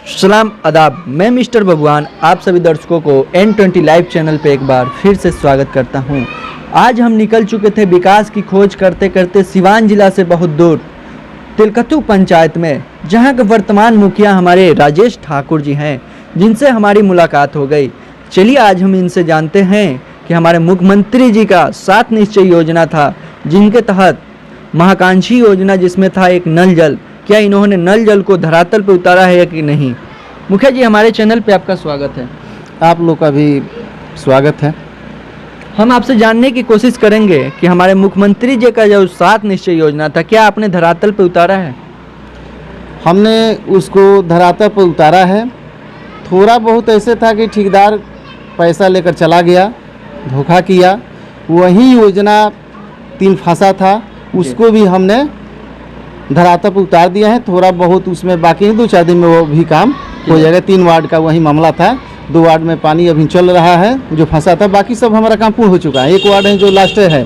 सलाम आदाब, मैं मिस्टर भगवान आप सभी दर्शकों को N20 लाइव चैनल पे एक बार फिर से स्वागत करता हूं। आज हम निकल चुके थे विकास की खोज करते करते सिवान जिला से बहुत दूर तिलकतु पंचायत में, जहां के वर्तमान मुखिया हमारे राजेश ठाकुर जी हैं, जिनसे हमारी मुलाकात हो गई। चलिए आज हम इनसे जानते हैं कि हमारे मुख्यमंत्री जी का 7 निश्चय योजना था, जिनके तहत महाकांक्षी योजना जिसमें था एक नल जल, क्या इन्होंने नल जल को धरातल पर उतारा है कि नहीं। मुखिया जी, हमारे चैनल पे आपका स्वागत है। आप लोग का भी स्वागत है। हम आपसे जानने की कोशिश करेंगे कि हमारे मुख्यमंत्री जी का जो 7 निश्चय योजना था, क्या आपने धरातल पर उतारा है? हमने उसको धरातल पर उतारा है। थोड़ा बहुत ऐसे था कि ठेकेदार पैसा लेकर चला गया, धोखा किया। वही योजना 3 फंसा था, उसको भी हमने धरातल पर उतार दिया है। थोड़ा बहुत उसमें बाकी है, 2-4 दिन में वो भी काम हो जाएगा। 3 वार्ड का वही मामला था, 2 वार्ड में पानी अभी चल रहा है जो फंसा था। बाकी सब हमारा काम पूर्ण हो चुका है। 1 वार्ड है जो लास्ट है,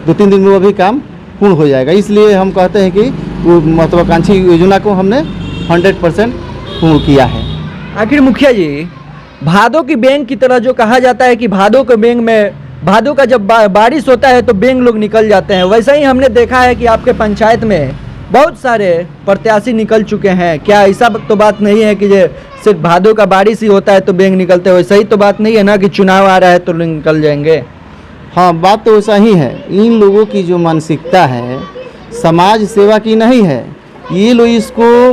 2-3 दिन में वो भी काम पूर्ण हो जाएगा। इसलिए हम कहते हैं कि वो महत्वाकांक्षी योजना को हमने 100% पूर्ण किया है। आखिर मुखिया जी, भादों की बेंग की तरह जो कहा जाता है कि भादों के बेंग में, भादों का जब बारिश होता है तो बेंग लोग निकल जाते हैं, वैसा ही हमने देखा है कि आपके पंचायत में बहुत सारे प्रत्याशी निकल चुके हैं। क्या ऐसा तो बात नहीं है कि ये सिर्फ भादों का बारिश ही होता है तो बेंग निकलते हैं? वैसा ही तो बात नहीं है ना कि चुनाव आ रहा है तो निकल जाएंगे। हाँ, बात तो वैसा ही है। इन लोगों की जो मानसिकता है समाज सेवा की नहीं है। ये लोग इसको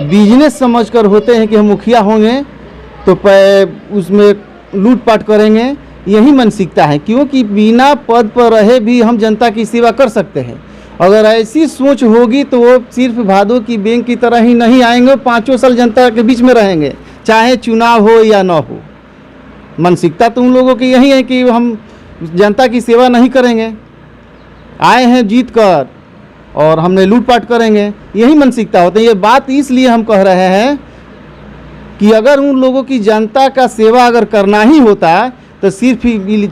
बिजनेस समझकर होते हैं कि हम मुखिया होंगे तो उसमें लूटपाट करेंगे। यही मानसिकता है, क्योंकि बिना पद पर रहे भी हम जनता की सेवा कर सकते हैं। अगर ऐसी सोच होगी तो वो सिर्फ भादों की बेंग की तरह ही नहीं आएंगे, 5 साल जनता के बीच में रहेंगे, चाहे चुनाव हो या ना हो। मानसिकता तो उन लोगों की यही है कि हम जनता की सेवा नहीं करेंगे, आए हैं जीत कर और हमने लूटपाट करेंगे। यही मानसिकता होती है। ये बात इसलिए हम कह रहे हैं कि अगर उन लोगों की जनता का सेवा अगर करना ही होता तो सिर्फ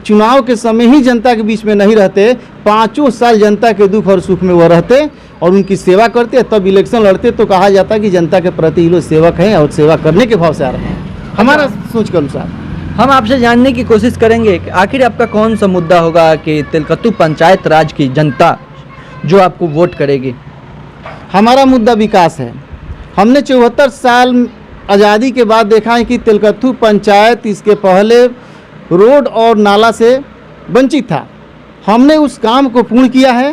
चुनाव के समय ही जनता के बीच में नहीं रहते, 5 साल जनता के दुख और सुख में वो रहते और उनकी सेवा करते, तब इलेक्शन लड़ते तो कहा जाता कि जनता के प्रति ये लोग सेवक हैं और सेवा करने के भाव से आ रहे हैं। हमारा सोच के अनुसार हम आपसे जानने की कोशिश करेंगे कि आखिर आपका कौन सा मुद्दा होगा कि तिलकतु पंचायत राज की जनता जो आपको वोट करेगी। हमारा मुद्दा विकास है। हमने 74 साल आज़ादी के बाद देखा है कि तिलकतु पंचायत इसके पहले रोड और नाला से वंचित था। हमने उस काम को पूर्ण किया है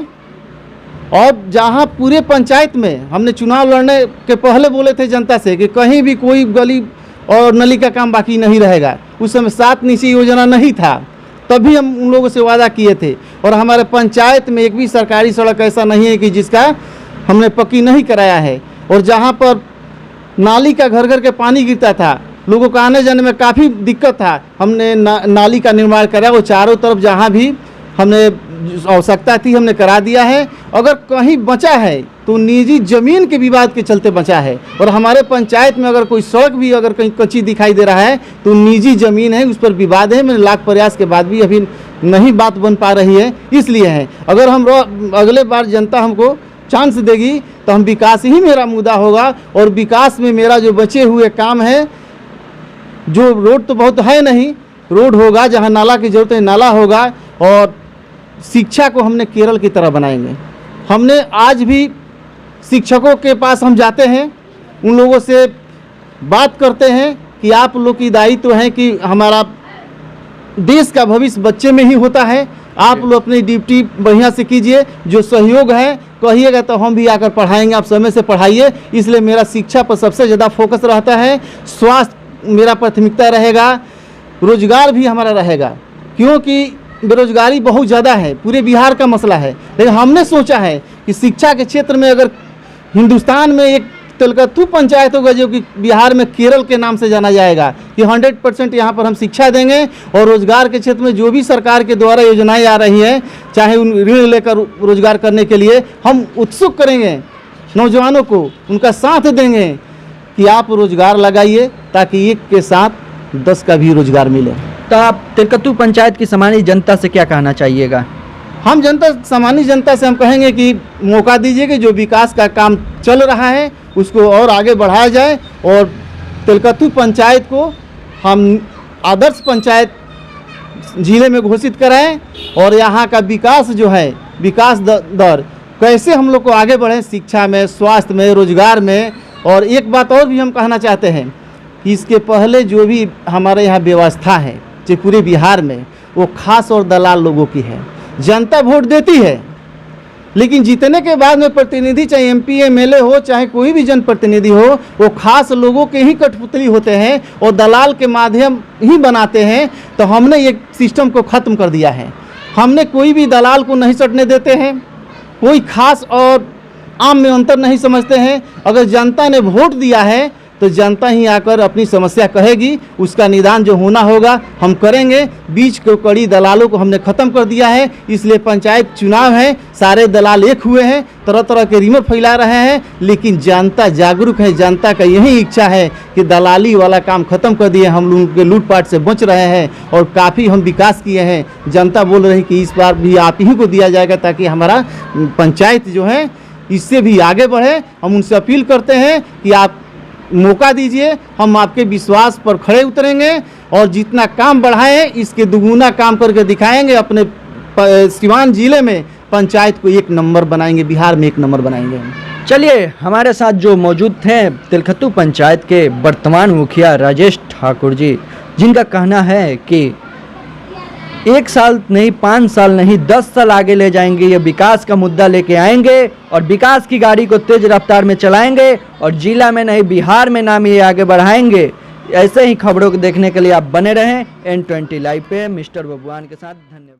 और जहां पूरे पंचायत में हमने चुनाव लड़ने के पहले बोले थे जनता से कि कहीं भी कोई गली और नली का काम बाकी नहीं रहेगा। उस समय 7 निश्चय योजना नहीं था, तभी हम उन लोगों से वादा किए थे। और हमारे पंचायत में एक भी सरकारी सड़क ऐसा नहीं है कि जिसका हमने पक्की नहीं कराया है। और जहाँ पर नाली का घर घर के पानी गिरता था, लोगों को आने जाने में काफ़ी दिक्कत था, हमने नाली का निर्माण कराया। वो चारों तरफ जहाँ भी हमने आवश्यकता थी हमने करा दिया है। अगर कहीं बचा है तो निजी ज़मीन के विवाद के चलते बचा है। और हमारे पंचायत में अगर कोई सड़क भी अगर कहीं कच्ची दिखाई दे रहा है तो निजी ज़मीन है, उस पर विवाद है। मैंने लाख प्रयास के बाद भी अभी नहीं बात बन पा रही है, इसलिए है। अगर हम अगले बार जनता हमको चांस देगी तो हम विकास ही मेरा मुद्दा होगा। और विकास में मेरा जो बचे हुए काम है, जो रोड तो बहुत है नहीं, रोड होगा, जहाँ नाला की ज़रूरत है नाला होगा। और शिक्षा को हमने केरल की तरह बनाएंगे। हमने आज भी शिक्षकों के पास हम जाते हैं, उन लोगों से बात करते हैं कि आप लोग की दायित्व है कि हमारा देश का भविष्य बच्चे में ही होता है। आप लोग अपनी ड्यूटी बढ़िया से कीजिए, जो सहयोग है कहिएगा तो हम भी आकर पढ़ाएंगे, आप समय से पढ़ाइए। इसलिए मेरा शिक्षा पर सबसे ज़्यादा फोकस रहता है। स्वास्थ्य मेरा प्राथमिकता रहेगा, रोजगार भी हमारा रहेगा, क्योंकि बेरोजगारी बहुत ज़्यादा है, पूरे बिहार का मसला है। लेकिन हमने सोचा है कि शिक्षा के क्षेत्र में अगर हिंदुस्तान में एक तिलकतु पंचायत होगा जो कि बिहार में केरल के नाम से जाना जाएगा, कि 100% यहाँ पर हम शिक्षा देंगे। और रोजगार के क्षेत्र में जो भी सरकार के द्वारा योजनाएं आ रही हैं, चाहे उन ऋण लेकर रोजगार करने के लिए हम उत्सुक करेंगे नौजवानों को, उनका साथ देंगे कि आप रोजगार लगाइए ताकि एक के साथ 10 का भी रोजगार मिले। तो आप तिलकतु पंचायत की सामान्य जनता से क्या कहना चाहिएगा? हम सामान्य जनता से हम कहेंगे कि मौका दीजिए कि जो विकास का काम चल रहा है उसको और आगे बढ़ाया जाए और तिलकथू पंचायत को हम आदर्श पंचायत जिले में घोषित कराएं और यहाँ का विकास जो है, विकास दर कैसे हम लोग को आगे बढ़े शिक्षा में, स्वास्थ्य में, रोजगार में। और एक बात और भी हम कहना चाहते हैं कि इसके पहले जो भी हमारे यहाँ व्यवस्था है जो पूरे बिहार में, वो खास और दलाल लोगों की है। जनता वोट देती है, लेकिन जीतने के बाद में प्रतिनिधि, चाहे एमपी एमएलए हो, चाहे कोई भी जनप्रतिनिधि हो, वो खास लोगों के ही कठपुतली होते हैं और दलाल के माध्यम ही बनाते हैं। तो हमने ये सिस्टम को ख़त्म कर दिया है। हमने कोई भी दलाल को नहीं सटने देते हैं, कोई खास और आम में अंतर नहीं समझते हैं। अगर जनता ने वोट दिया है तो जनता ही आकर अपनी समस्या कहेगी, उसका निदान जो होना होगा हम करेंगे। बीच को कड़ी दलालों को हमने ख़त्म कर दिया है। इसलिए पंचायत चुनाव है, सारे दलाल एक हुए हैं, तरह तरह के रिमर फैला रहे हैं, लेकिन जनता जागरूक है। जनता का यही इच्छा है कि दलाली वाला काम ख़त्म कर दिए, हम लोगों के लूटपाट से बच रहे हैं और काफ़ी हम विकास किए हैं। जनता बोल रही कि इस बार भी आप ही को दिया जाएगा ताकि हमारा पंचायत जो है इससे भी आगे बढ़े। हम उनसे अपील करते हैं कि आप मौका दीजिए, हम आपके विश्वास पर खड़े उतरेंगे और जितना काम बढ़ाएं इसके दुगुना काम करके दिखाएंगे। अपने सिवान जिले में पंचायत को 1 नंबर बनाएंगे, बिहार में 1 नंबर बनाएंगे। चलिए, हमारे साथ जो मौजूद थे तिलकथू पंचायत के वर्तमान मुखिया राजेश ठाकुर जी, जिनका कहना है कि 1 साल नहीं, 5 साल नहीं, 10 साल आगे ले जाएंगे, ये विकास का मुद्दा लेके आएंगे और विकास की गाड़ी को तेज रफ्तार में चलाएंगे और जिला में नहीं बिहार में नाम ये आगे बढ़ाएंगे। ऐसे ही खबरों को देखने के लिए आप बने रहें N20 लाइव पे मिस्टर बबुआन के साथ। धन्यवाद।